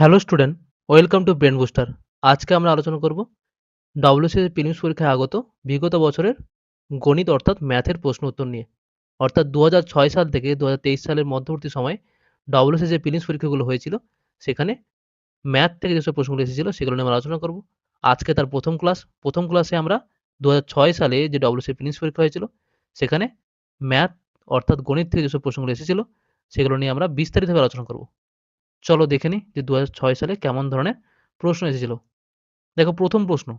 Hello student, welcome to brain booster. আজকে আমরা আলোচনা করব ডব্লিউবিসিএস প্রিলিমস পরীক্ষায় আগত বিগত বছরের গণিত অর্থাৎ ম্যাথের প্রশ্ন উত্তর নিয়ে। অর্থাৎ ২০০৬ সাল থেকে ২০২৩ সালের মধ্যবর্তী সময়ে ডব্লিউবিসিএস যে প্রিলিমস পরীক্ষাগুলো হয়েছিল, সেখানে ম্যাথ থেকে যেসব প্রশ্নগুলো এসেছিল সেগুলো নিয়ে আমরা আলোচনা করব। আজকে তার প্রথম ক্লাস। প্রথম ক্লাসে আমরা ২০০৬ সালে যে ডব্লিউবিসিএস প্রিলিমস পরীক্ষা হয়েছিল, সেখানে ম্যাথ অর্থাৎ গণিত থেকে যেসব প্রশ্নগুলো এসেছিল, সেগুলো নিয়ে আমরা বিস্তারিতভাবে আলোচনা করব। চলো দেখে নিই যে ২০০৬ সালে কেমন ধরনের প্রশ্ন এসেছিল। দেখো প্রথম প্রশ্ন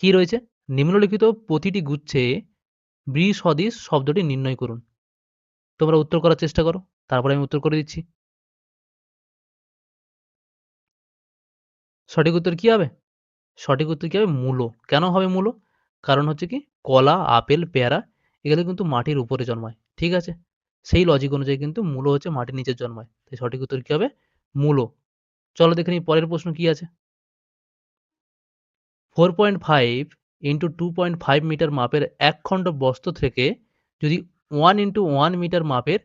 কি রয়েছে? নিম্নলিখিত প্রতিটি গুচ্ছে বৃসদৃশ শব্দটি নির্ণয় করুন। তোমরা উত্তর করার চেষ্টা করো, তারপরে আমি উত্তর করে দিচ্ছি। সঠিক উত্তর কি হবে? সঠিক উত্তর কি হবে? মূলো। কেন হবে মূলো? কারণ হচ্ছে কি কলা, আপেল, পেয়ারা এগুলো কিন্তু মাটির উপরে জন্মায়। ঠিক আছে? সেই লজিক অনুযায়ী কিন্তু মূলো হচ্ছে মাটির নিচে জন্মায়। তাই সঠিক উত্তর কি হবে? মূলো। চলো দেখে নিই পরের প্রশ্ন কি আছে। 4.5 ইন্টু 2.5 মিটার মাপের একখণ্ড বস্তু থেকে যদি 1 ইন্টু 1 মিটার মাপের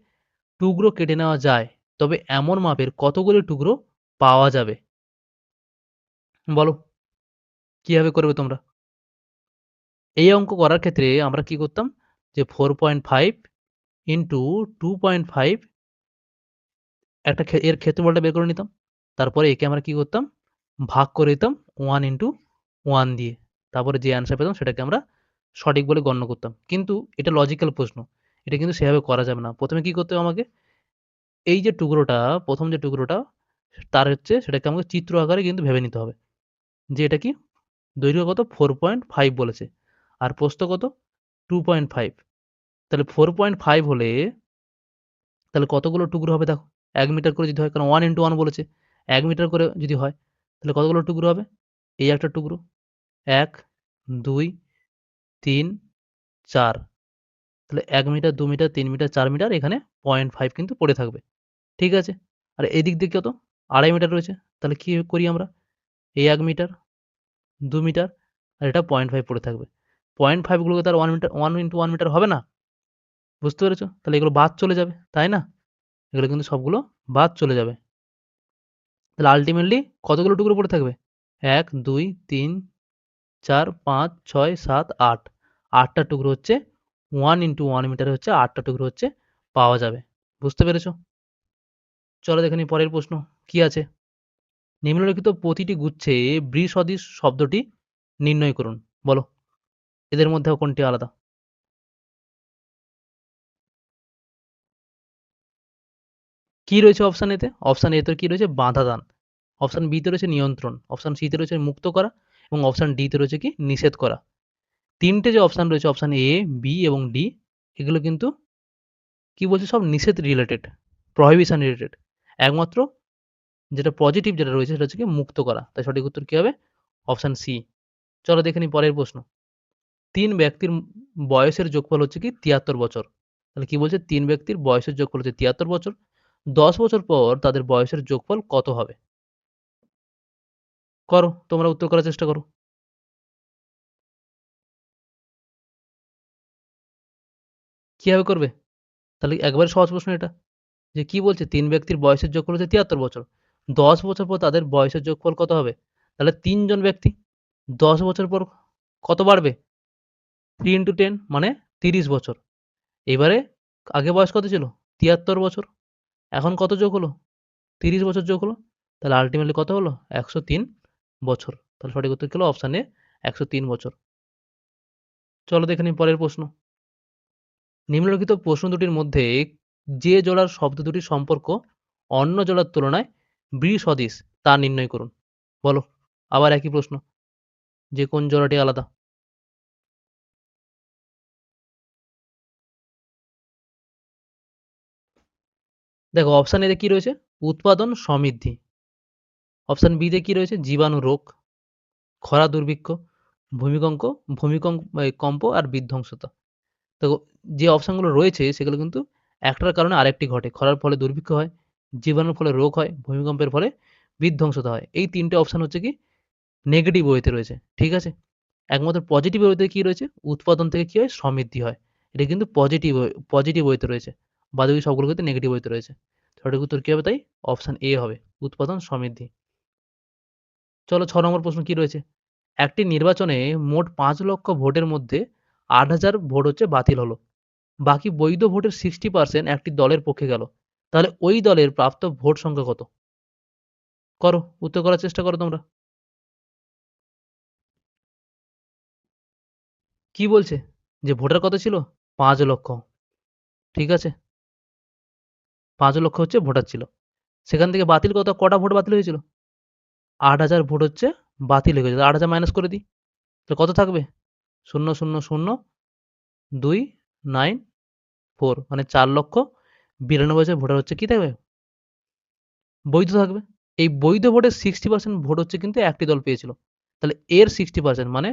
টুকরো কেটে নেওয়া যায়, তবে এমন মাপের কতগুলি টুকরো পাওয়া যাবে? বলো, কিভাবে করবে তোমরা? এই অঙ্ক করার ক্ষেত্রে আমরা কি করতাম? যে 4.5 ইন্টু 2.5 একটা এর ক্ষেত্রফলটা বের করে নিতাম। তারপরে একে আমরা কি করতাম? ভাগ করে দিতাম 1 ইন্টু 1 দিয়ে। তারপরে যে অ্যান্সার পেতাম সেটাকে আমরা সঠিক বলে গণ্য করতাম। কিন্তু এটা লজিক্যাল প্রশ্ন। এটা কিন্তু সেভাবে করা যাবে না। ১ম এ কি করতে হবে আমাকে? এই যে টুকরোটা, ১ম যে টুকরোটা তার হচ্ছে সেটাকে আমাকে চিত্র আকারে কিন্তু ভেবে নিতে হবে। যে এটা কি? দৈর্ঘ্য কত? 4.5 বলেছে। আর প্রস্থ কত? 2.5। তাহলে 4.5 হলে তাহলে কতগুলো টুকরো হবে দেখো? ১ মিটার করে যদি হয়, কারণ 1 ইন্টু 1 বলেছে। ১ মিটার করে যদি হয়, তাহলে কতগুলো টুকরো হবে? এই একটা টুকরো। ১, ২, ৩, ৪। তাহলে ১ মিটার, ২ মিটার, ৩ মিটার, ৪ মিটার এখানে 0.5 কিন্তু পড়ে থাকবে। ঠিক আছে? আর এদিক দিয়ে কত? ২.৫ মিটার রয়েছে। তাহলে কি করি আমরা? এই ১ মিটার, ২ মিটার আর এটা 0.5 পড়ে থাকবে। 0.5 গুলোকে তো আর 1 মিটার 1 ইন্টু 1 মিটার হবে না। বুঝতে পেরেছ? তাহলে এগুলো বাদ চলে যাবে। তাই না? এগুলো কিন্তু সবগুলো বাদ চলে যাবে। তাহলে আল্টিমেটলি কতগুলো টুকরো পড়ে থাকবে? ১, ২, ৩, ৪, ৫, ৬, ৭, ৮। ৮ টা টুকরো হচ্ছে 1 ইন্টু 1 মিটারে হচ্ছে ৮ টা টুকরো হচ্ছে পাওয়া যাবে। বুঝতে পেরেছ? চলো দেখে নিই পরের প্রশ্ন কি আছে? নিম্নলিখিত প্রতিটি গুচ্ছে বৃসদৃশ শব্দটি নির্ণয় করুন। বলো, এদের মধ্যে কোনটি আলাদা? কি রয়েছে অপশন এতে? অপশন এ তে কি রয়েছে? বাধা দান। অপশন বি তে রয়েছে নিয়ন্ত্রণ। অপশন সি তে রয়েছে মুক্ত করা এবং অপশন ডি তে রয়েছে কি? নিষেধ করা। ৩ টে যে অপশন রয়েছে অপশন এ, বি এবং ডি এগুলো কিন্তু কি বলছে? সব নিষেধ রিলেটেড, প্রহিবিশন রিলেটেড। একমাত্র যেটা পজিটিভ যেটা রয়েছে সেটা হচ্ছে কি? মুক্ত করা। তাই সঠিক উত্তর কি হবে? Option C. চলো দেখে নিই পরের প্রশ্ন। ৩ ব্যক্তির বয়সের যোগফল হচ্ছে কি ৭৩ বছর। তাহলে কি বলছে? ৩ ব্যক্তির বয়সের যোগফল হচ্ছে ৭৩ বছর। ১০ বছর পর তাদের বয়সের যোগফল কত হবে? করো, তোমরা উত্তর করার চেষ্টা করো। কিভাবে করবে? তাহলে একবারে সহজ প্রশ্ন এটা। যে কি বলছে? ৩ ব্যক্তির বয়সের যোগফল হচ্ছে ৭৩ বছর। ১০ বছর পর তাদের বয়সের যোগফল কত হবে? তাহলে ৩ জন ব্যক্তি। ১০ বছর পর কত বাড়বে? 3 into 10 মানে ৩০ বছর। এবারে আগে বয়স কত ছিল? ৭৩ বছর। এখন কত যোগ হলো? ৩০ বছর যোগ হলো। তাহলে আল্টিমেটলি কত হলো? ১০৩ বছর। তাহলে সঠিক উত্তর কি হলো? অপশন এ ১০৩ বছর। চলো দেখে নিই পরের প্রশ্ন। নিম্নলিখিত প্রশ্ন দুটির মধ্যে যে জোড়ার শব্দ দুটির সম্পর্ক অন্য জোড়ার তুলনায় বৃসদৃশ তা নির্ণয় করুন। বলো, আবার একই প্রশ্ন। যে কোন জোড়াটি আলাদা? দেখো অপশন এ তে কি রয়েছে? উৎপাদন সমৃদ্ধি। অপশন বি তে কি রয়েছে? জীবাণু রোগ, খরা দুর্ভিক্ষ, ভূমিকম্প কম্প আর বিধ্বংসতা। তো যে অপশনগুলো রয়েছে সেগুলো কিন্তু একটার কারণে আরেকটি ঘটে। খরার ফলে দুর্ভিক্ষ হয়, জীবাণুর ফলে রোগ হয়, ভূমিকম্পের ফলে বিধ্বংসতা হয়। এই ৩ টে অপশন হচ্ছে কি নেগেটিভ ওয়েতে রয়েছে। ঠিক আছে? একমাত্র পজিটিভ ওয়েতে কি রয়েছে? উৎপাদন থেকে কি হয়? সমৃদ্ধি হয়। এটা কিন্তু পজিটিভ ওয়েতে রয়েছে। বাদবাকি সবগুলো কিন্তু নেগেটিভ ওয়েতে রয়েছে। সঠিক উত্তর কি হবে তাই? অপশন এ হবে। উৎপাদন সমৃদ্ধি। চলো 6 নম্বর প্রশ্ন কি রয়েছে? একটি নির্বাচনে মোট 5 লক্ষ ভোটের মধ্যে 8,000 ভোট হচ্ছে বাতিল হলো। বাকি বৈধ ভোটের 60% একটি দলের পক্ষে গেল। তাহলে ওই দলের প্রাপ্ত ভোট সংখ্যা কত? করো, উত্তর করার চেষ্টা করো তোমরা। কি বলছে? যে ভোটার কত ছিল? 5 লক্ষ। ঠিক আছে? 5 লক্ষ হচ্ছে ভোটার ছিল। সেখান থেকে বাতিল কটা ভোট বাতিল হয়েছিল? 8,000 ভোট হচ্ছে বাতিল হয়ে গেছে। 8,000 মাইনাস করে দিই। তাহলে কত থাকবে? 0,0,0,294 মানে 4,92,000 ভোটার হচ্ছে কি থাকবে? বৈধ থাকবে। এই বৈধ ভোটের 60% ভোট হচ্ছে কিন্তু একটি দল পেয়েছিল। তাহলে এর 60% মানে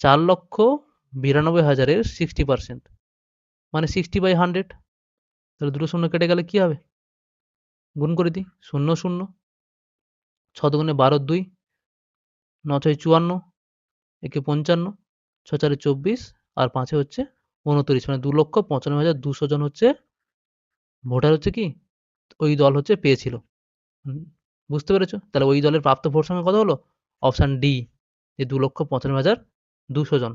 4,92,000 এর 60% মানে 60/100 তাহলে দুটো শূন্য কেটে গেলে কি হবে? গুণ করে দিই। 0, 0 6 দুগুণে 12 র 2 9 ছয় 54 একে 55 6 চারে 24 আর 5 এ হচ্ছে 29 মানে 2,95,200 জন হচ্ছে ভোটার হচ্ছে কি ওই দল হচ্ছে পেয়েছিল। বুঝতে পেরেছো? তাহলে ওই দলের প্রাপ্ত ভোট সংখ্যা কত হলো? অপশন ডি যে 2,95,200 জন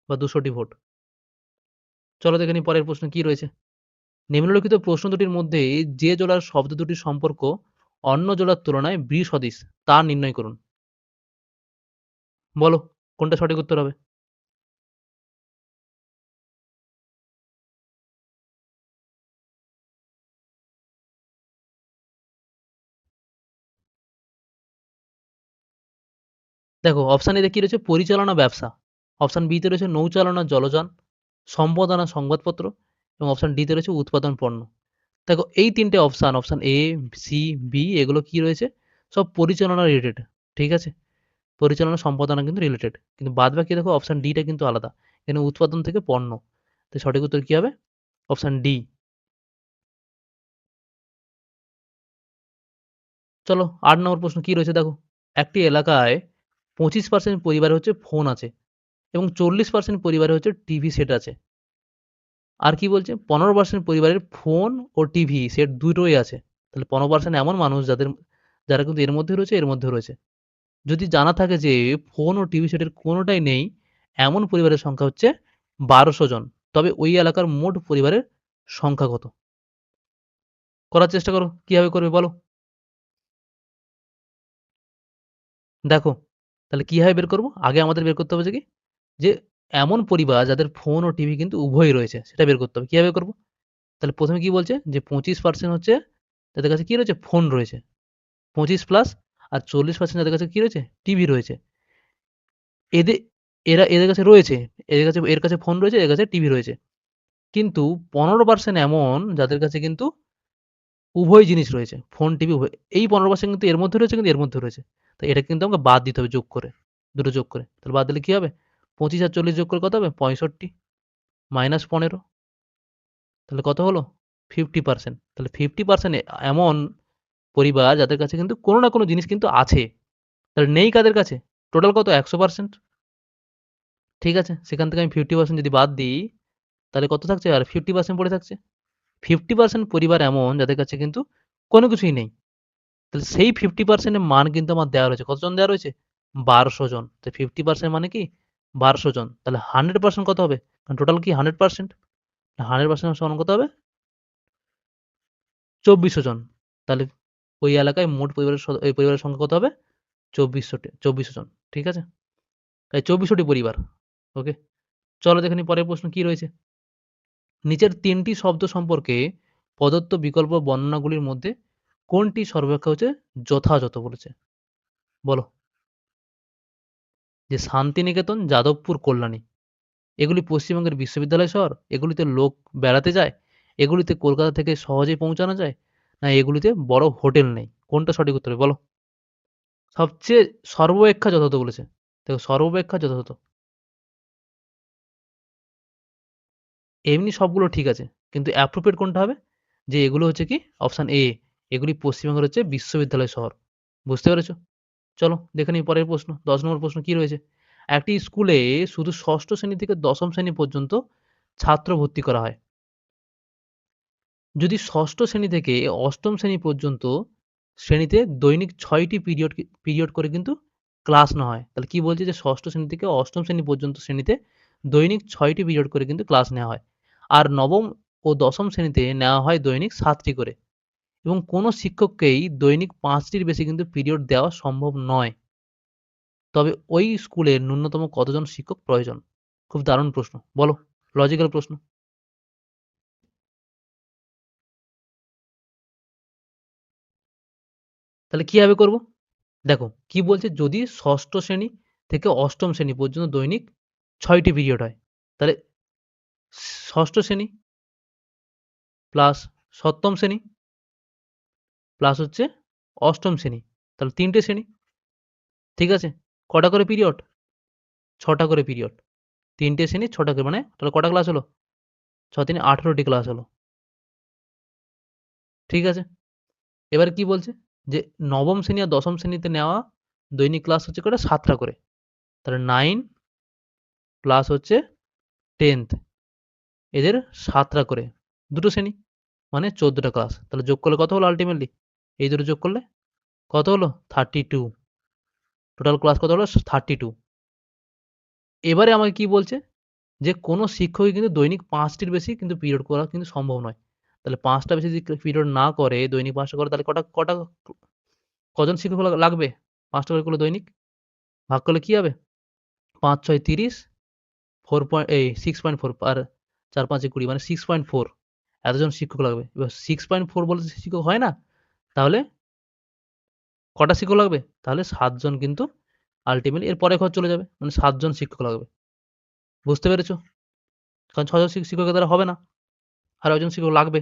বা 200টি ভোট। চলো দেখে নিই পরের প্রশ্ন কি রয়েছে। নিম্নলিখিত প্রশ্ন দুটির মধ্যে যে জোড়ার শব্দ দুটির সম্পর্ক অন্য জোড়ার তুলনায় বৃসদৃশ তা নির্ণয় করুন। বলো কোনটা সঠিক উত্তর হবে? দেখো অপশন এতে কি রয়েছে? পরিচালনা ব্যবসা। অপশন বি তে রয়েছে নৌচালনা জলযান, সম্পাদনা সংবাদপত্র এবং অপশন ডি তে রয়েছে উৎপাদন পণ্য। দেখো এই ৩ টে অপশন এ, সি, বি এগুলো কি রয়েছে? সব পরিচালনা রিলেটেড। ঠিক আছে? পরিচালনা সম্পাদনা কিন্তু রিলেটেড। কিন্তু বাদবাকি দেখো অপশন ডি টা কিন্তু আলাদা। এখানে উৎপাদন থেকে পণ্য। তো সঠিক উত্তর কি হবে? Option D. চলো ৮ নম্বর প্রশ্ন কি রয়েছে দেখো। একটি এলাকায় 25% পরিবারে হচ্ছে ফোন আছে এবং 40% পরিবারে হচ্ছে টিভি সেট আছে। আর কি বলছে? 15% পরিবারের ফোন ও টিভি সেট দুটোই আছে। তাহলে 15% এমন মানুষ যারা কিন্তু এর মধ্যে রয়েছে, এর মধ্যেও রয়েছে। যদি জানা থাকে যে ফোন ও টিভি সেটের কোনোটাই নেই, এমন পরিবারের সংখ্যা হচ্ছে ১২০০ জন। তবে ওই এলাকার মোট পরিবারের সংখ্যা কত? করার চেষ্টা করো। কিভাবে করবে বলো? দেখো, তাহলে কিভাবে বের করব? আগে আমাদের বের করতে হবে যে কি? যে এমন পরিবার যাদের ফোন ও টিভি কিন্তু উভয়ই রয়েছে, সেটা বের করতে হবে। কিভাবে করব? তাহলে ১ম এ কি বলছে? যে 25% হচ্ছে তাদের কাছে কি রয়েছে? ফোন রয়েছে। 25 প্লাস আর 40% যাদের কাছে কি রয়েছে? টিভি রয়েছে। এদে এদের কাছে রয়েছে। এর কাছে ফোন রয়েছে, এর কাছে টিভি রয়েছে। কিন্তু 15% এমন যাদের কাছে কিন্তু উভয় জিনিস রয়েছে। ফোন, টিভি উভয়। এই 15% কিন্তু এর মধ্যে রয়েছে, কিন্তু এর মধ্যেও রয়েছে। তো এটা কিন্তু আমাকে বাদ দিতে হবে যোগ করে। দুটো যোগ করে। তাহলে বাদ দিলে কি হবে? 25 আর 40 যোগ করে কত হবে? 65 মাইনাস 15 তাহলে কত হলো? 50% তাহলে 50% এমন পরিবার যাদের কাছে কিন্তু কোনো না কোনো জিনিস কিন্তু আছে। তাহলে নেই কাদের কাছে? টোটাল কত? 100% ঠিক আছে? সেখান থেকে আমি 50% যদি বাদ দিই, তাহলে কত থাকছে? আর 50% পড়ে থাকছে। 50% পরিবার এমন যাদের কাছে কিন্তু কোনো কিছুই নেই। তাহলে সেই 50% এর মান কিন্তু আমার দেওয়া রয়েছে। কতজন দেওয়া রয়েছে? ১২০০ জন। তো 50% মানে কি? ১২০০ জন। তাহলে 100% কত হবে? কারণ টোটাল কি 100%? 100% সমান কত হবে? ২৪০০ জন। তাহলে ওই এলাকায় মোট পরিবারের সংখ্যা কত হবে? ২৪০০ জন। ঠিক আছে? তাই ২৪০০ টি পরিবার। ওকে? চলো দেখে নিই পরের প্রশ্ন কি রয়েছে। নিচের ৩ টি শব্দ সম্পর্কে প্রদত্ত বিকল্প বর্ণনাগুলির মধ্যে কোনটি সর্বাপেক্ষা হচ্ছে যথাযথ বলেছে? বলো। যে শান্তিনিকেতন, যাদবপুর, কল্যাণী। এগুলি পশ্চিমবঙ্গের বিশ্ববিদ্যালয় শহর? এগুলিতে লোক বেড়াতে যায়? এগুলিতে কলকাতা থেকে সহজেই পৌঁছানো যায়? না এগুলিতে বড় হোটেল নেই? কোনটা সঠিক উত্তর হবে বলো? সবচেয়ে সর্বাপেক্ষা যথাযথ বলেছে। দেখো সর্বাপেক্ষা যথাযথ। এমনি সবগুলো ঠিক আছে। কিন্তু appropriate কোনটা হবে? যে এগুলো হচ্ছে কি অপশন এ এগুলি পশ্চিমবঙ্গের হচ্ছে বিশ্ববিদ্যালয় শহর। বুঝতে পেরেছো? চলো দেখে নিই পরের প্রশ্ন। ১০ নম্বর প্রশ্ন কি রয়েছে? একটি স্কুলে শুধু ৬ষ্ঠ শ্রেণী থেকে ১ম শ্রেণী পর্যন্ত ছাত্র ভর্তি করা হয়। যদি ৬ষ্ঠ শ্রেণী থেকে ৮ম শ্রেণী পর্যন্ত শ্রেণীতে দৈনিক ৬টি পিরিয়ড করে কিন্তু ক্লাস নেওয়া হয়। তাহলে কি বলছে যে ষষ্ঠ শ্রেণী থেকে অষ্টম শ্রেণী পর্যন্ত শ্রেণীতে দৈনিক ৬টি পিরিয়ড করে কিন্তু ক্লাস নেওয়া হয়। আর নবম ও দশম শ্রেণীতে নেওয়া হয় দৈনিক ৭টি করে। এবং কোনো শিক্ষককেই দৈনিক ৫টির বেশি কিন্তু পিরিয়ড দেওয়া সম্ভব নয়। তবে ওই স্কুলের ন্যূনতম কতজন শিক্ষক প্রয়োজন? খুব দারুণ প্রশ্ন। বলো, লজিক্যাল প্রশ্ন। তাহলে কিভাবে করব? দেখো কি বলছে, যদি ষষ্ঠ শ্রেণী থেকে অষ্টম শ্রেণী পর্যন্ত দৈনিক ৬টি পিরিয়ড হয়। তাহলে ষষ্ঠ শ্রেণী প্লাস সপ্তম শ্রেণী প্লাস হচ্ছে অষ্টম শ্রেণী। তাহলে ৩ টে শ্রেণী। ঠিক আছে? কটা করে পিরিয়ড? ৬টা করে পিরিয়ড। ৩ টে শ্রেণী ৬টা করে, মানে তাহলে কটা ক্লাস হলো? ৬ ৩ ১৮টি ক্লাস হলো। ঠিক আছে? এবার কি বলছে? যে নবম শ্রেণী আর দশম শ্রেণীতে নেওয়া দৈনিক ক্লাস হচ্ছে কটা? ৭টা করে। তাহলে 9 প্লাস হচ্ছে 10th, এদের ৭টা করে। ২ টো শ্রেণী। মানে ১৪টা ক্লাস। তাহলে যোগ করলে কত হলো আল্টিমেটলি? এই দুটো যোগ করলে কত হলো? 32। টোটাল ক্লাস কত হলো? 32। এবারে আমাকে কি বলছে? যে কোনো শিক্ষকই কিন্তু দৈনিক ৫টির বেশি কিন্তু পিরিয়ড করা কিন্তু সম্ভব নয়। তাহলে ৫টা বেশি যদি পিরিয়ড না করে, দৈনিক ৫টা করে, তাহলে কটা কটা কজন শিক্ষক লাগবে? ৫টা করে করলে দৈনিক? ভাগ করলে কি হবে? ৫ ৬ ৩০, 6.4 আর ৪ ৫ ২০, মানে 6.4 এতজন শিক্ষক লাগবে। এবার 6.4 বলে শিক্ষক হয় না? তাহলে কটা শিক্ষক লাগবে? তাহলে ৭ জন কিন্তু আল্টিমেটলি এর পরের ঘর চলে যাবে। মানে ৭ জন শিক্ষক লাগবে। বুঝতে পেরেছ? কারণ ৬ জন শিক্ষকের দ্বারা হবে না। আরো একজন শিক্ষক লাগবে।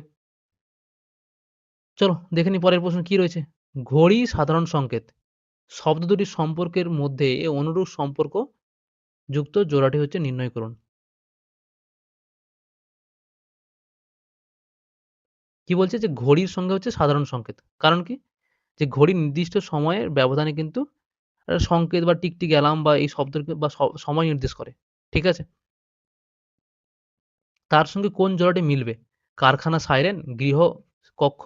চলো দেখে নিই পরের প্রশ্ন কি রয়েছে। ঘড়ি সাধারণ সংকেত। শব্দ দুটির সম্পর্কের মধ্যে অনুরূপ সম্পর্ক যুক্ত জোড়াটি হচ্ছে নির্ণয় করুন। কি বলছে? যে ঘড়ির সঙ্গে হচ্ছে সাধারণ সংকেত। কারণ কি? যে ঘড়ির নির্দিষ্ট সময়ের ব্যবধানে কিন্তু একটা সংকেত বা টিকটিক অ্যালার্ম বা এই শব্দের বা সময় নির্দেশ করে। ঠিক আছে? তার সঙ্গে কোন জোড়াটি মিলবে? কারখানা সাইরেন, গৃহ কক্ষ,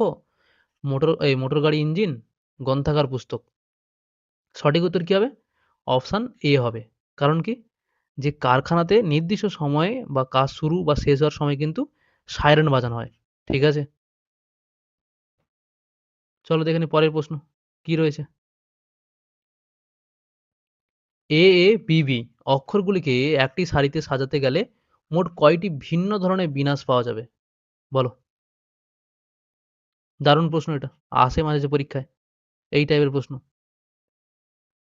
মোটর গাড়ি ইঞ্জিন, গ্রন্থাগার পুস্তক। সঠিক উত্তর কি হবে? অপশন এ হবে। কারণ কি? যে কারখানাতে নির্দিষ্ট সময়ে বা কাজ শুরু বা শেষ হওয়ার সময় কিন্তু সাইরেন বাজানো হয়। ঠিক আছে? চলো দেখে নিই পরের প্রশ্ন কি রয়েছে। এ, বি অক্ষরগুলিকে একটি সারিতে সাজাতে গেলে মোট কয়টি ভিন্ন ধরনের বিন্যাস পাওয়া যাবে? বলো। দারুণ প্রশ্ন এটা। আসে মাঝে মাঝে পরীক্ষায় এই টাইপের প্রশ্ন।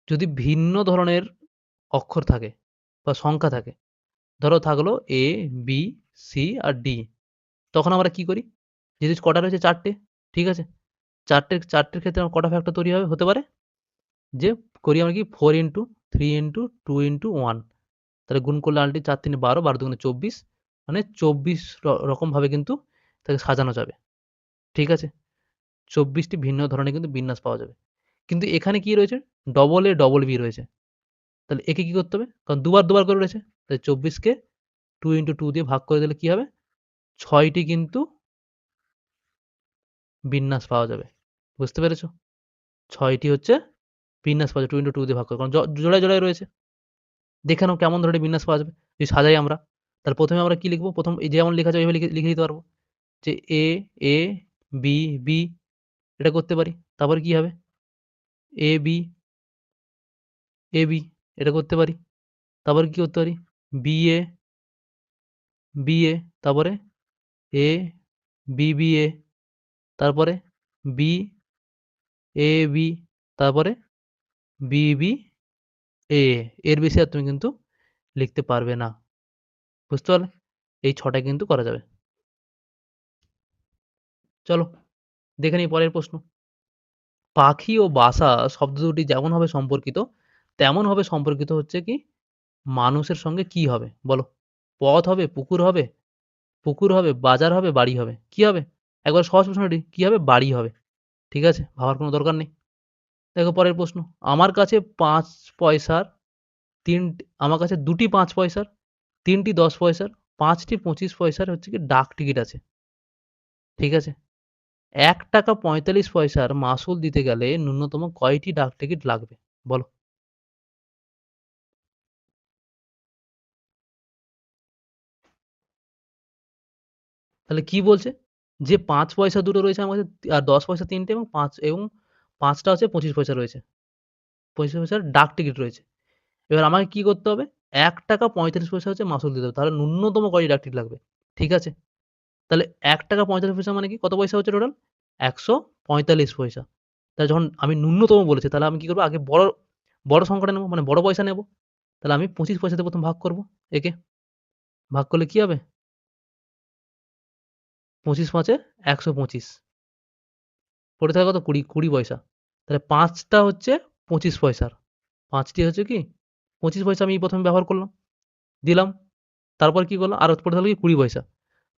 যদি ভিন্ন ধরনের অক্ষর থাকে বা সংখ্যা থাকে, ধরো থাকলো এ, বি, সি আর ডি। তখন আমরা কি করি? যদি কটা রয়েছে? ৪ টে। ঠিক আছে? ৪ টের ক্ষেত্রে আমার কটা ফ্যাক্টর তৈরি হতে পারে? যে করি আমরা কি 4 ইনটু 3 ইনটু 2 ইনটু 1। তাহলে গুণ করলে আল্টিমেটলি ৪ ৩ ১২, ১২ ২ ২৪, মানে ২৪ রকমভাবে কিন্তু তাকে সাজানো যাবে। ঠিক আছে? ২৪ টি ভিন্ন ধরনের কিন্তু বিন্যাস পাওয়া যাবে। কিন্তু এখানে কি রয়েছে? ডবল এ, ডবল বি রয়েছে। তাহলে একে কি করতে হবে? কারণ দুবার করে রয়েছে। তাই ২৪ কে 2 ইনটু 2 দিয়ে ভাগ করে দিলে কি হবে? ৬ টি কিন্তু বিন্যাস পাওয়া যাবে। বুঝতে পেরেছ? ৬ টি হচ্ছে বিন্যাস পাওয়া যাবে 2 ইনটু 2 দিয়ে ভাগ করে। কারণ জোড়ায় রয়েছে। দেখে নাও কেমন ধরনের বিন্যাস পাওয়া যাবে। যদি সাজাই আমরা, তাহলে ১ম এ আমরা কি লিখব? এই যেমন লেখা আছে ওইভাবে লিখে দিতে পারব। যে এ, এ, বি, বি, এটা করতে পারি। তারপরে কি হবে? এ, বি, এ, বি, এটা করতে পারি। তারপরে কি করতে পারি? বি, এ, বি, এ, তারপরে এ, বি, বি, এ, তারপরে বি, এ, বি, তারপরে বি, বি, এ। এর বেশি আর তুমি কিন্তু লিখতে পারবে না। বুঝতে পারলে? এই ৬ টা কিন্তু করা যাবে। চলো দেখে নিই পরের প্রশ্ন। পাখি ও বাসা শব্দ দুটি যেমনভাবে সম্পর্কিত, তেমনভাবে সম্পর্কিত হচ্ছে কি মানুষের সঙ্গে কি হবে? বলো। পথ হবে, পুকুর হবে, বাজার হবে, বাড়ি হবে। কি হবে? একবার সহজ প্রশ্নটি কি হবে? বাড়ি হবে। ঠিক আছে? ভাবার কোনো দরকার নেই। দেখো পরের প্রশ্ন। আমার কাছে ৫ পয়সার ৩ আমার কাছে ২ টি ৫ পয়সার, ৩ টি ১০ পয়সার, ৫ টি ২৫ পয়সার হচ্ছে কি ডাক টিকিট আছে। ঠিক আছে? ৳১.৪৫ মাসুল দিতে গেলে ন্যূনতম কয়টি ডাকটিকিট লাগবে? বলো। তাহলে কি বলছে? যে ৫ পয়সা দুটো রয়েছে আমার কাছে আর ১০ পয়সা ৩ টে এবং ৫ টা হচ্ছে ২৫ পয়সা রয়েছে। ২৫ পয়সার ডাকটিকিট রয়েছে। এবার আমাকে কি করতে হবে? ৳১.৩৫ হচ্ছে মাসুল দিতে হবে। তাহলে ন্যূনতম কয়টি ডাকটিকিট লাগবে? ঠিক আছে? তাহলে ৳১.৪৫ মানে কি? কত পয়সা হচ্ছে টোটাল? ১৪৫ পয়সা। তাহলে যখন আমি ন্যূনতম বলেছি তাহলে আমি কি করব? আগে বড় সংখ্যাটা নেব, মানে বড় পয়সা নেব। তাহলে আমি ২৫ পয়সা দিয়ে ১ম ভাগ করব একে। ভাগ করলে কি হবে? ২৫ ৫ এ ১২৫। পড়ে থাকে কত? ২০ পয়সা। তাহলে ৫ টা হচ্ছে ২৫ পয়সার। ৫ টি হচ্ছে কি ২৫ পয়সা আমি ১ম এ ব্যবহার করলাম, দিলাম। তারপর কি করলাম? আর পড়ে থাকলো কি ২০ পয়সা।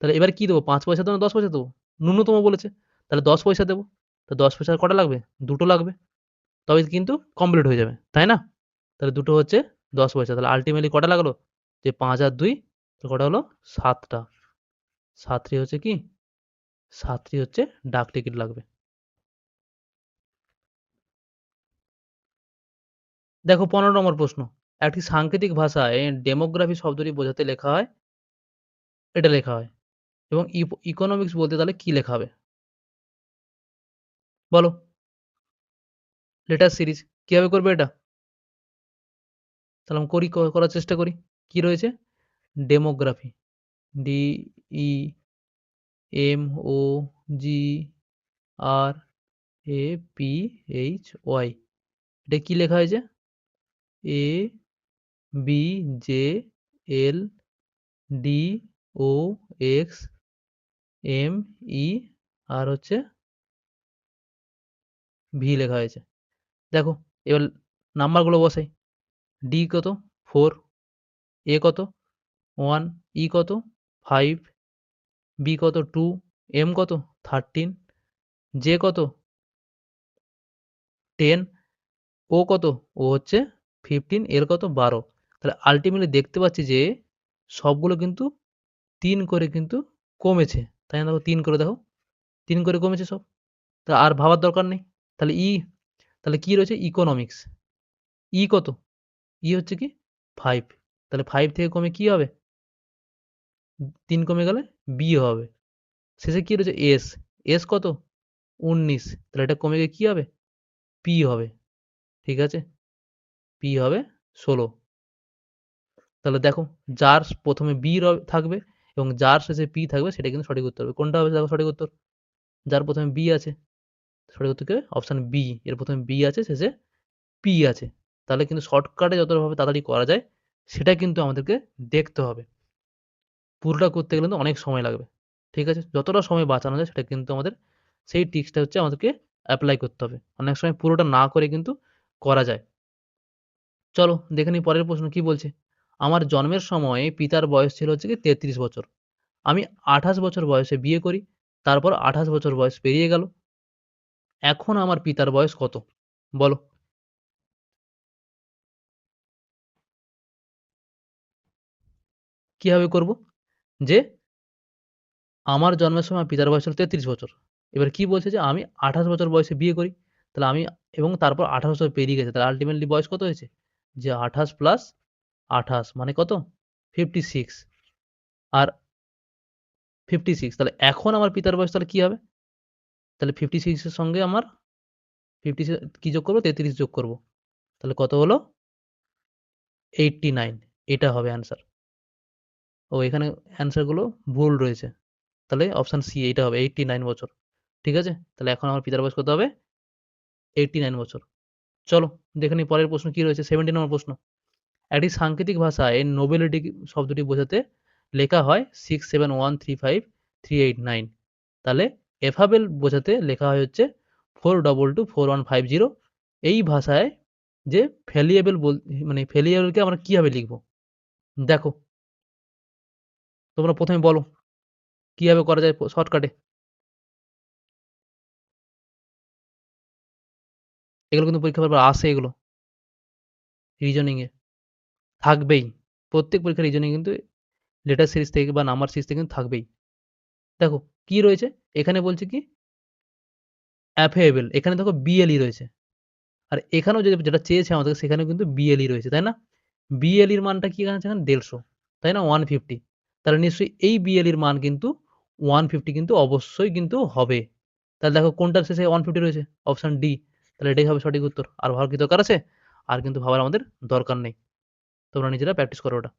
তাহলে এবার কি দেবো? ৫ পয়সা দেবো না ১০ পয়সা দেবো? ন্যূনতম বলেছে। তাহলে ১০ পয়সা দেবো। তো ১০ পয়সার কটা লাগবে? ২ টো লাগবে। তবে কিন্তু কমপ্লিট হয়ে যাবে। তাই না? তাহলে ২ টো হচ্ছে ১০ পয়সা। তাহলে আল্টিমেটলি কটা লাগলো? যে ৫ আর ২ তো কটা হলো? ৭ টা। ৭ টি হচ্ছে কি? ৭ টি হচ্ছে ডাক টিকিট লাগবে। দেখো ১৫ নম্বর প্রশ্ন। একটি সাংকেতিক ভাষায় ডেমোগ্রাফি শব্দটি বোঝাতে লেখা হয়, এটা লেখা হয়। এবং ইকোনমিক্স বলতে তাহলে কি লেখা হবে? বলো। Letter series. কিভাবে করবে এটা? তাহলে আমি করার চেষ্টা করি। কি রয়েছে? ডেমোগ্রাফি। DEMOGRAPHY। এটা কি লেখা হয়েছে? ABJLDOXME আর হচ্ছে ভি লেখা হয়েছে। দেখো এবার নাম্বারগুলো বসাই। ডি কত? 4, এ কত? 1, ই কত? 5, বি কত? 2, এম কত? 13, জে কত? 10, ও কত? ও হচ্ছে 15, এল কত? 12। তাহলে আল্টিমেটলি দেখতে পাচ্ছি যে সবগুলো কিন্তু ৩ করে কিন্তু কমেছে। তাই না? দেখো ৩ করে দেখো। ৩ করে কমেছে সব। তা আর ভাবার দরকার নেই। তাহলে তাহলে কি রয়েছে? ইকোনমিক্স। ই কত? ই হচ্ছে কি? 5। তাহলে 5 থেকে কমে কি হবে? ৩ কমে গেলে বি হবে। শেষে কি রয়েছে? এস। এস কত? ১৯। তাহলে এটা কমে গিয়ে কি হবে? পি হবে। ঠিক আছে? পি হবে ১৬। তাহলে দেখো যার ১ম এ বি থাকবে এবং যার শেষে পি থাকবে সেটা কিন্তু সঠিক উত্তর হবে। কোনটা হবে দেখো সঠিক উত্তর? যার ১ম এ বি আছে সঠিক উত্তর কি হবে? Option B. এর ১ম এ বি আছে, শেষে পি আছে। তাহলে কিন্তু শর্টকাটে যতভাবে তাড়াতাড়ি করা যায় সেটা কিন্তু আমাদেরকে দেখতে হবে। পুরোটা করতে গেলে কিন্তু অনেক সময় লাগবে। ঠিক আছে? যতটা সময় বাঁচানো যায় সেটা কিন্তু আমাদের সেই ট্রিক্সটা হচ্ছে আমাদেরকে এপ্লাই করতে হবে। অনেক সময় পুরোটা না করে কিন্তু করা যায়। চলো দেখে নিই পরের প্রশ্ন কি বলছে? আমার জন্মের সময় পিতার বয়স ছিল হচ্ছে গিয়ে ৩৩ বছর। আমি ২৮ বছর বয়সে বিয়ে করি। তারপর ২৮ বছর বয়স পেরিয়ে গেল। এখন আমার পিতার বয়স কত? বলো। কিভাবে করব? যে আমার জন্মের সময় পিতার বয়স ছিল ৩৩ বছর। এবার কি বলছে যে আমি ২৮ বছর বয়সে বিয়ে করি। তাহলে আমি এবং তারপর ২৮ বছর পেরিয়ে গেছে। তাহলে আল্টিমেটলি বয়স কত হয়েছে? যে ২৮ প্লাস ২৮ মানে কত? 56 আর 56 তাহলে এখন আমার পিতার বয়স তাহলে কি হবে? তাহলে 56 এর সঙ্গে আমার 56 কি যোগ করব? ৩৩ যোগ করব। তাহলে কত হলো? 89 এটা হবে অ্যান্সার। ও এখানে অ্যান্সার গুলো ভুল রয়েছে। তাহলে অপশন সি এইটা হবে 89 বছর। ঠিক আছে? তাহলে এখন আমার পিতার বয়স কত হবে? 89 বছর। চলো দেখে নিই পরের প্রশ্ন কি রয়েছে 70 নম্বর প্রশ্ন। একটি সাংকেতিক ভাষায় নোবেলিটি শব্দটি বোঝাতে লেখা হয় 67135389 তাহলে এফাবেল বোঝাতে লেখা হয় হচ্ছে 42244150 এই ভাষায় যে ফ্যালিয়েবল মানে ফ্যালিয়েবলকে আমরা কিভাবে লিখব? দেখো তোমরা ১ম এ বলো কিভাবে করা যায় শর্টকাটে? এগুলো কিন্তু পরীক্ষার পেপারে আসে এগুলো রিজনিং এ থাকবেই। প্রত্যেক পরীক্ষার রিজনিং কিন্তু লেটার সিরিজ থেকে বা নাম্বার সিরিজ থেকে কিন্তু থাকবেই। দেখো কি রয়েছে? এখানে বলছে কি অ্যাফেয়েবল, এখানে দেখো বিএলই রয়েছে। আর এখানেও যেটা চেয়েছে আমাদের সেখানেও কিন্তু বিএলই রয়েছে, তাই না? বিএলইর মানটা কি আছে এখানে 150, তাই না? 150, তাহলে নিশ্চয়ই এই বিএলইর মান কিন্তু 150 কিন্তু অবশ্যই কিন্তু হবে। তাহলে দেখো কোনটার শেষে 150 রয়েছে? Option D. তাহলে এটাই হবে সঠিক উত্তর। আর ভাবার কি দরকার আছে? আর কিন্তু ভাবার আমাদের দরকার নেই। তোমরা নিজেরা প্র্যাকটিস করো ওটা।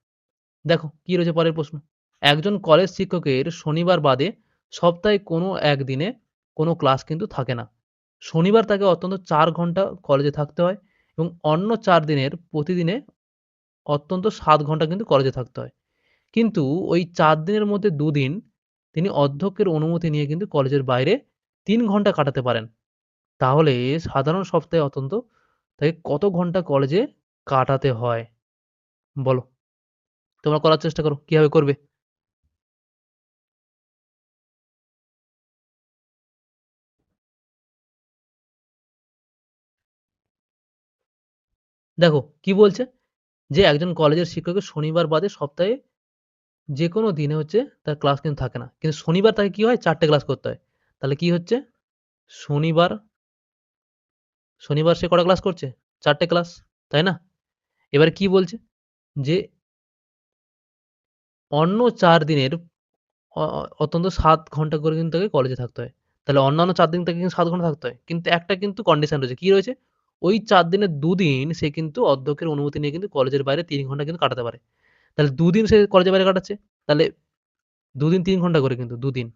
দেখো কি রয়েছে পরের প্রশ্ন। একজন কলেজ শিক্ষকের শনিবার বাদে সপ্তাহে কোনো একদিনে কোনো ক্লাস কিন্তু থাকে না। শনিবার তাকে অন্তত ৪ ঘন্টা কলেজে থাকতে হয় এবং অন্য ৪ দিনের প্রতিদিনে অত্যন্ত ৭ ঘন্টা কিন্তু কলেজে থাকতে হয়। কিন্তু ওই ৪ দিনের মধ্যে ২ দিন তিনি অধ্যক্ষের অনুমতি নিয়ে কিন্তু কলেজের বাইরে ৩ ঘন্টা কাটাতে পারেন। তাহলে সাধারণ সপ্তাহে অন্তত তাকে কত ঘন্টা কলেজে কাটাতে হয়? বলো। তোমরা করার চেষ্টা করো। কিভাবে করবে? দেখো কি বলছে? যে একজন কলেজের শিক্ষকের শনিবার বাদে সপ্তাহে যেকোনো দিনে হচ্ছে তার ক্লাস কিন্তু থাকে না। কিন্তু শনিবার তাকে কি হয়? ৪ টে ক্লাস করতে হয়। তাহলে কি হচ্ছে? শনিবার, শনিবার সে কটা ক্লাস করছে? ৪ টে ক্লাস, তাই না? এবারে কি বলছে? যে অন্য ৪ দিনের অত্যন্ত ৭ ঘন্টা করে কিন্তু তাকে কলেজে থাকতে হয়। তাহলে অন্যান্য ৪ দিন তাকে কিন্তু ৭ ঘন্টা থাকতে হয়। কিন্তু একটা কিন্তু কন্ডিশন রয়েছে। কি রয়েছে? ওই ৪ দিনের ২ দিন সে কিন্তু অধ্যক্ষের অনুমতি নিয়ে কিন্তু কলেজের বাইরে ৩ ঘন্টা কিন্তু কাটাতে পারে। তাহলে ২ দিন সে কলেজের বাইরে কাটাচ্ছে। তাহলে ২ দিন ৩ ঘন্টা করে কিন্তু ২ দিন।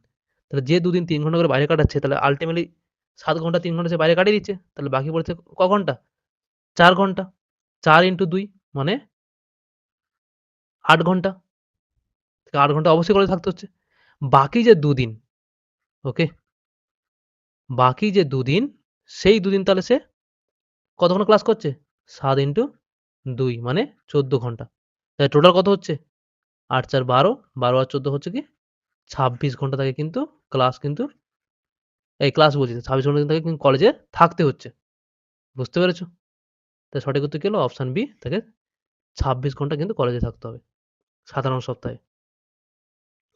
তাহলে যে ২ দিন ৩ ঘন্টা করে বাইরে কাটাচ্ছে তাহলে আল্টিমেটলি ৭ ঘন্টা ৩ ঘন্টা সে বাইরে কাটিয়ে দিচ্ছে। তাহলে বাকি পড়ছে ঘন্টা? ৪ ঘন্টা। ৪ ইন্টু ২ মানে ৮ ঘন্টা। ৮ ঘন্টা অবশ্যই কলেজে থাকতে হচ্ছে। বাকি যে ২ দিন, ওকে? বাকি যে ২ দিন, সেই ২ দিন তাহলে সে কত ঘন্টা ক্লাস করছে? ৭ ইন্টু ২ মানে ১৪ ঘন্টা। তাহলে টোটাল কত হচ্ছে? ৮ ৪ ১২, ১২ আর ১৪ হচ্ছে কি? ২৬ ঘন্টা তাকে কিন্তু ক্লাস কিন্তু ক্লাস বলছি, ২৬ ঘন্টা কিন্তু তাকে কিন্তু কলেজে থাকতে হচ্ছে। বুঝতে পেরেছ? তাই সঠিক উত্তর কি হলো? অপশন বি, তাকে ২৬ ঘন্টা কিন্তু কলেজে থাকতে হবে। সাধারণ সপ্তাহে।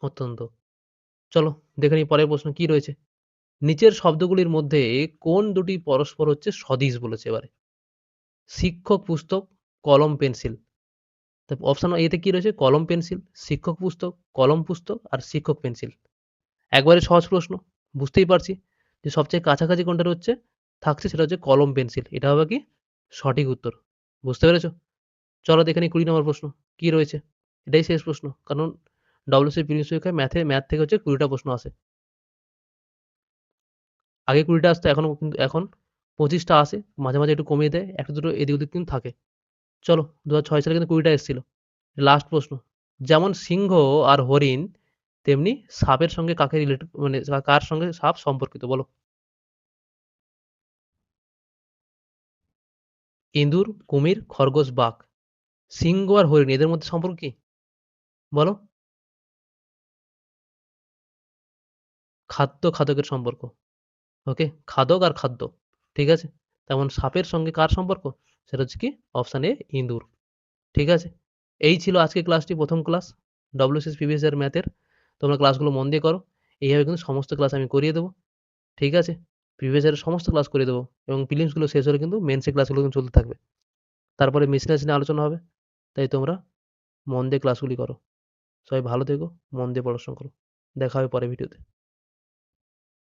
অত্যন্ত। চলো দেখে নিই পরের প্রশ্ন কি রয়েছে। নিচের শব্দগুলির মধ্যে কোন দুটি পরস্পর হচ্ছে সদিশ বলেছে এবারে? শিক্ষক পুস্তক, কলম পেন্সিল। তো অপশন এ তে কি রয়েছে? কলম পেন্সিল, শিক্ষক পুস্তক, কলম পুস্তক আর শিক্ষক পেন্সিল। একবারে সহজ প্রশ্ন। বুঝতেই পারছি যে সবচেয়ে কাছাকাছি কোনটা হচ্ছে থাকছে সেটা হচ্ছে কলম পেন্সিল। এটা হবে কি? সঠিক উত্তর। বুঝতে পেরেছ? চলো দেখে নিই ২০ নম্বর প্রশ্ন। কি রয়েছে? এটাই শেষ প্রশ্ন। কারণ WBCS প্রিলিমস পরীক্ষায় ম্যাথ থেকে হচ্ছে ২০ টা প্রশ্ন আসে। আগে ২০ টা আসতো কিন্তু এখন ২৫ টা আসে। মাঝে, মাঝে একটু কমিয়ে দেয়। ১ টা ২ টো এদিক ওদিক কিন্তু থাকে। চলো ২০০৬ সালে কিন্তু ২০ টা এসেছিল। লাস্ট প্রশ্ন। যেমন সিংহ আর হরিণ তেমনি সাপের সঙ্গে কাকে রিলেটেড মানে কার সঙ্গে সাপ সম্পর্কিত বলো? ইঁদুর, কুমির, খরগোশ, বাঘ। সিংহ আর হরিণ এদের মধ্যে সম্পর্ক কি? বলো? খাদ্য খাদকের সম্পর্ক। ওকে? খাদক আর খাদ্য। ঠিক আছে? তেমন সাপের সঙ্গে কার সম্পর্ক? সেটা হচ্ছে কি? অপশন এ ইঁদুর। ঠিক আছে? এই ছিল আজকের ক্লাসটি ১ম ক্লাস WBCS প্রিভিয়াস ইয়ার ম্যাথের। তোমরা ক্লাসগুলো মন দিয়ে করো। এইভাবে কিন্তু সমস্ত ক্লাস আমি করিয়ে দেব। ঠিক আছে? প্রিভিয়াস ইয়ারের সমস্ত ক্লাস করিয়ে দেব এবং প্রিলিমসগুলো শেষ হলে কিন্তু মেইনসের ক্লাসগুলো কিন্তু চলতে থাকবে। তারপরে মিসলেনিয়াস নিয়ে আলোচনা হবে। তাই তোমরা মন দিয়ে ক্লাসগুলি করো। সবাই ভালো থেকো, মন দিয়ে পড়াশোনা করো। দেখা হবে পরের ভিডিওতে।